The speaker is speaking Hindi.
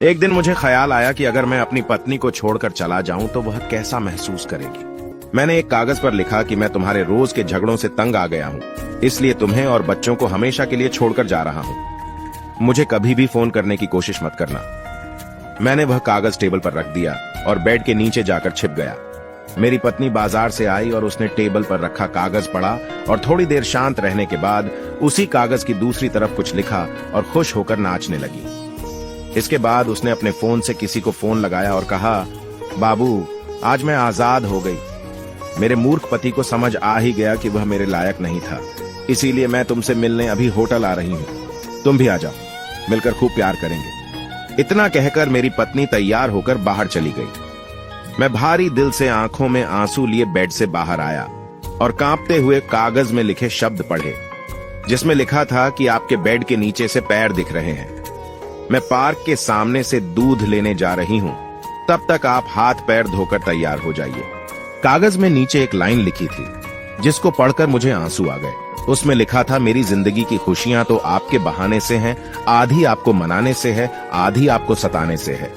एक दिन मुझे ख्याल आया कि अगर मैं अपनी पत्नी को छोड़कर चला जाऊं तो वह कैसा महसूस करेगी। मैंने एक कागज पर लिखा कि मैं तुम्हारे रोज के झगड़ों से तंग आ गया हूं, इसलिए तुम्हें और बच्चों को हमेशा के लिए छोड़कर जा रहा हूं। मुझे कभी भी फोन करने की कोशिश मत करना। मैंने वह कागज टेबल पर रख दिया और बेड के नीचे जाकर छिप गया। मेरी पत्नी बाजार से आई और उसने टेबल पर रखा कागज पढ़ा और थोड़ी देर शांत रहने के बाद उसी कागज की दूसरी तरफ कुछ लिखा और खुश होकर नाचने लगी। इसके बाद उसने अपने फोन से किसी को फोन लगाया और कहा, बाबू, आज मैं आजाद हो गई। मेरे मूर्ख पति को समझ आ ही गया कि वह मेरे लायक नहीं था, इसीलिए मैं तुमसे मिलने अभी होटल आ रही हूं। तुम भी आ जाओ, मिलकर खूब प्यार करेंगे। इतना कहकर मेरी पत्नी तैयार होकर बाहर चली गई। मैं भारी दिल से आंखों में आंसू लिए बेड से बाहर आया और कांपते हुए कागज में लिखे शब्द पढ़े, जिसमें लिखा था कि आपके बेड के नीचे से पैर दिख रहे हैं। मैं पार्क के सामने से दूध लेने जा रही हूं, तब तक आप हाथ पैर धोकर तैयार हो जाइए। कागज में नीचे एक लाइन लिखी थी, जिसको पढ़कर मुझे आंसू आ गए। उसमें लिखा था, मेरी जिंदगी की खुशियां तो आपके बहाने से हैं, आधी आपको मनाने से है, आधी आपको सताने से है।